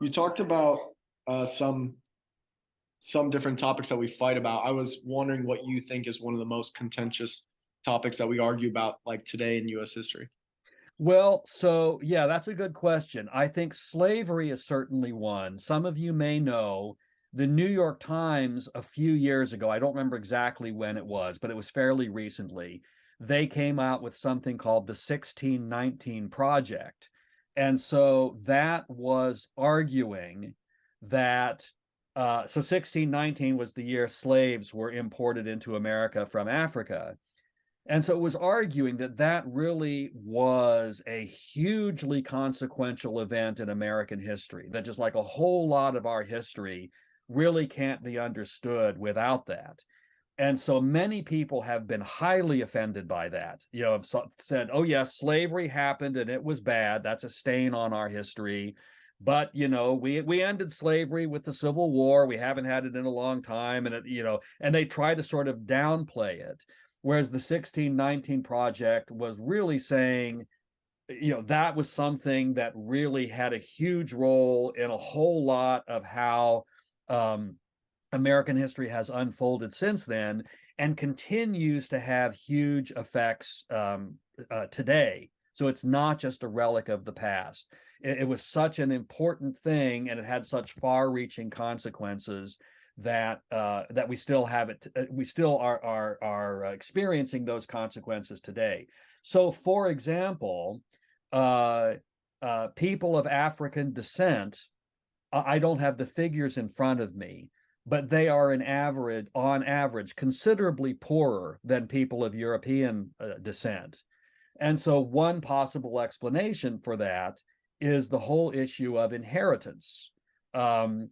You talked about some different topics that we fight about. I was wondering what you think is one of the most contentious topics that we argue about, like today in U.S. history. Well, so yeah, that's a good question. I think slavery is certainly one. Some of you may know the New York Times a few years ago, I don't remember exactly when it was, but it was fairly recently. They came out with something called the 1619 Project. And so that was arguing that, so 1619 was the year slaves were imported into America from Africa. And so it was arguing that that really was a hugely consequential event in American history, that just like a whole lot of our history really can't be understood without that. And so many people have been highly offended by that. Have said, oh, yes, slavery happened and it was bad. That's a stain on our history. But, we ended slavery with the Civil War. We haven't had it in a long time. And they try to sort of downplay it. Whereas the 1619 Project was really saying, that was something that really had a huge role in a whole lot of how American history has unfolded since then and continues to have huge effects today. So it's not just a relic of the past. It was such an important thing, and it had such far-reaching consequences that we still have it. We still are experiencing those consequences today. So, for example, people of African descent, I don't have the figures in front of me, but they are on average, considerably poorer than people of European descent. And so one possible explanation for that is the whole issue of inheritance. Um,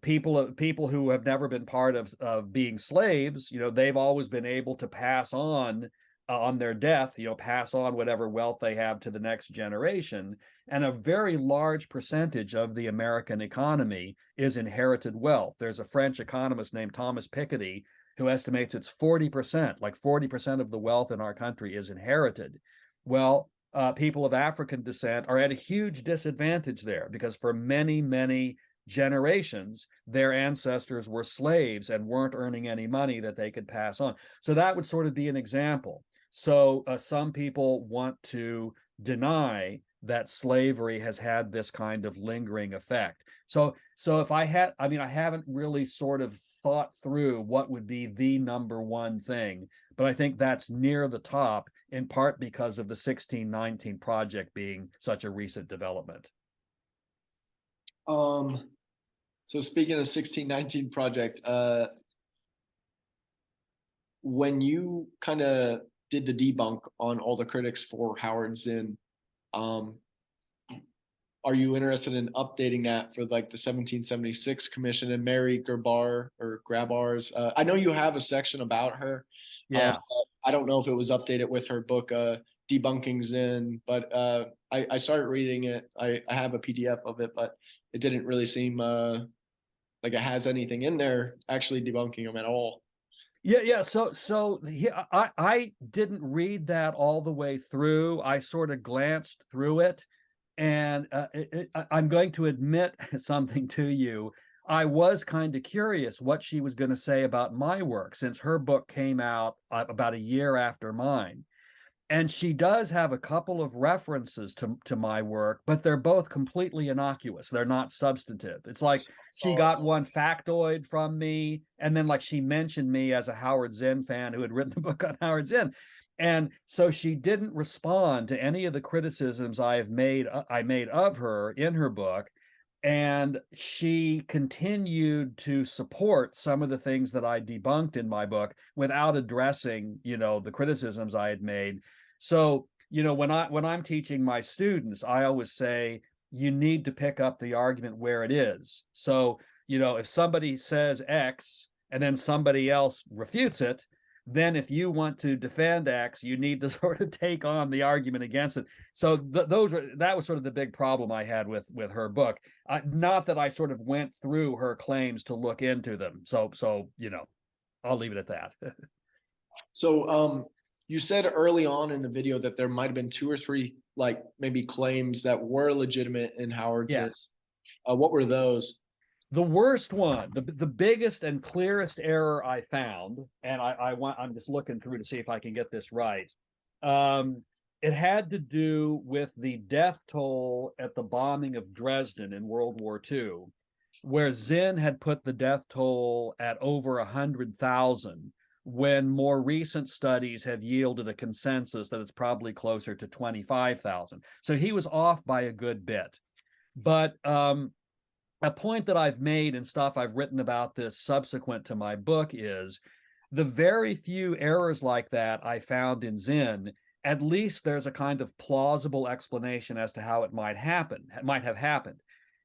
people who have never been part of being slaves, they've always been able to pass on their death, pass on whatever wealth they have to the next generation. And a very large percentage of the American economy is inherited wealth. There's a French economist named Thomas Piketty who estimates it's 40%, like 40% of the wealth in our country is inherited. Well, people of African descent are at a huge disadvantage there because for many, many generations, their ancestors were slaves and weren't earning any money that they could pass on. So that would sort of be an example. So some people want to deny that slavery has had this kind of lingering effect. So if I haven't really sort of thought through what would be the number one thing, but I think that's near the top in part because of the 1619 Project being such a recent development. Um, so speaking of 1619 Project, when you kind of did the debunk on all the critics for Howard Zinn, um, are you interested in updating that for like the 1776 commission and Mary Grabar's? I know you have a section about her. Yeah. I don't know if it was updated with her book, Debunking Zinn, but I started reading it. I have a PDF of it, but it didn't really seem like it has anything in there actually debunking them at all. Yeah. So yeah, I didn't read that all the way through. I sort of glanced through it, and I'm going to admit something to you. I was kind of curious what she was going to say about my work since her book came out about a year after mine. And she does have a couple of references to my work, but they're both completely innocuous. They're not substantive. It's like she So got one factoid from me, and then like she mentioned me as a Howard Zinn fan who had written a book on Howard Zinn. And so she didn't respond to any of the criticisms I made of her in her book. And she continued to support some of the things that I debunked in my book without addressing, the criticisms I had made. So, when I'm teaching my students, I always say you need to pick up the argument where it is. So, if somebody says X and then somebody else refutes it, then if you want to defend X, you need to sort of take on the argument against it. So that was sort of the big problem I had with her book. Not that I sort of went through her claims to look into them. So I'll leave it at that. So you said early on in the video that there might have been two or three, like maybe claims that were legitimate in Howard's. Yes. What were those? The worst one, the biggest and clearest error I found, and I'm just looking through to see if I can get this right. It had to do with the death toll at the bombing of Dresden in World War II, where Zinn had put the death toll at over 100,000, when more recent studies have yielded a consensus that it's probably closer to 25,000. So he was off by a good bit. But a point that I've made and stuff I've written about this subsequent to my book is the very few errors like that I found in Zinn, at least there's a kind of plausible explanation as to how it might have happened.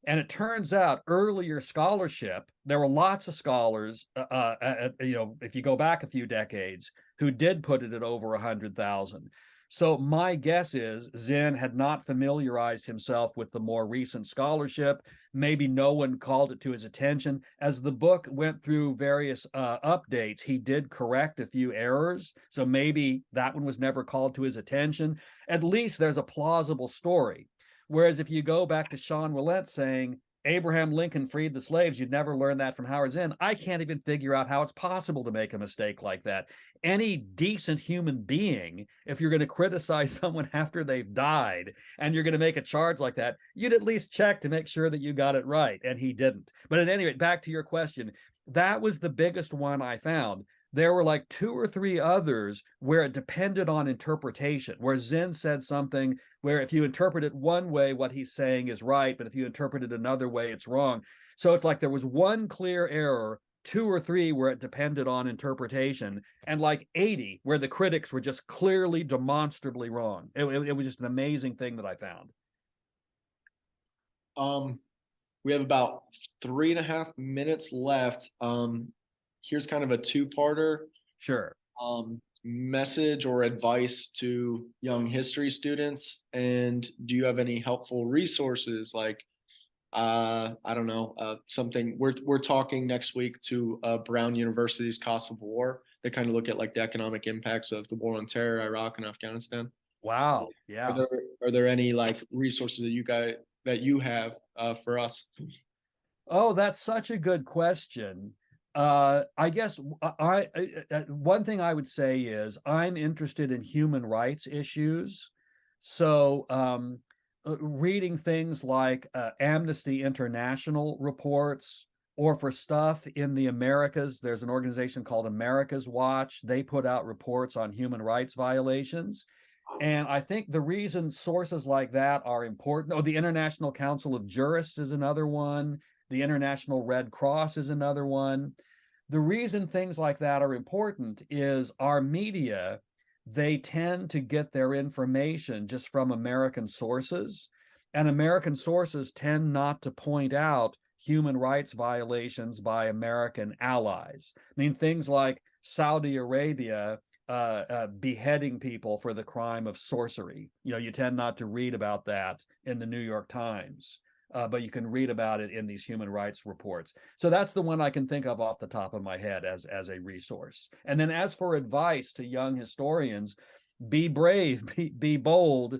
And it turns out earlier scholarship, there were lots of scholars, if you go back a few decades, who did put it at over 100,000. So my guess is Zinn had not familiarized himself with the more recent scholarship. Maybe no one called it to his attention. As the book went through various updates, he did correct a few errors. So maybe that one was never called to his attention. At least there's a plausible story. Whereas if you go back to Sean Willett saying Abraham Lincoln freed the slaves, you'd never learn that from Howard Zinn. I can't even figure out how it's possible to make a mistake like that. Any decent human being, if you're going to criticize someone after they've died and you're going to make a charge like that, you'd at least check to make sure that you got it right. And he didn't. But at any rate, back to your question, that was the biggest one I found. There were like 2 or 3 others where it depended on interpretation, where Zinn said something where if you interpret it one way, what he's saying is right, but if you interpret it another way, it's wrong. So it's like there was one clear error, 2 or 3 where it depended on interpretation, and like 80 where the critics were just clearly, demonstrably wrong. It was just an amazing thing that I found. We have about 3.5 minutes left. Here's kind of a two-parter. Sure. Message or advice to young history students, and do you have any helpful resources like I don't know, something we're talking next week to Brown University's Cost of War. They kind of look at like the economic impacts of the war on terror, Iraq and Afghanistan. Wow. So Yeah. are there any like resources that you have for us? Oh, that's such a good question. I guess one thing I would say is I'm interested in human rights issues. So reading things like Amnesty International reports, or for stuff in the Americas, there's an organization called America's Watch. They put out reports on human rights violations. And I think the reason sources like that are important, the International Council of Jurists is another one. The International Red Cross is another one. The reason things like that are important is our media, they tend to get their information just from American sources, and American sources tend not to point out human rights violations by American allies. I mean, things like Saudi Arabia beheading people for the crime of sorcery. You tend not to read about that in the New York Times. But you can read about it in these human rights reports. So that's the one I can think of off the top of my head as a resource. And then as for advice to young historians, be brave, be bold.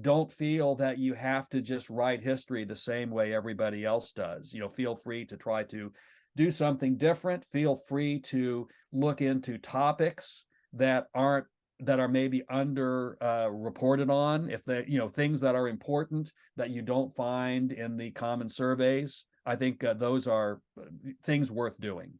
Don't feel that you have to just write history the same way everybody else does. Feel free to try to do something different. Feel free to look into topics that are maybe under reported on, if they things that are important that you don't find in the common surveys. I think those are things worth doing.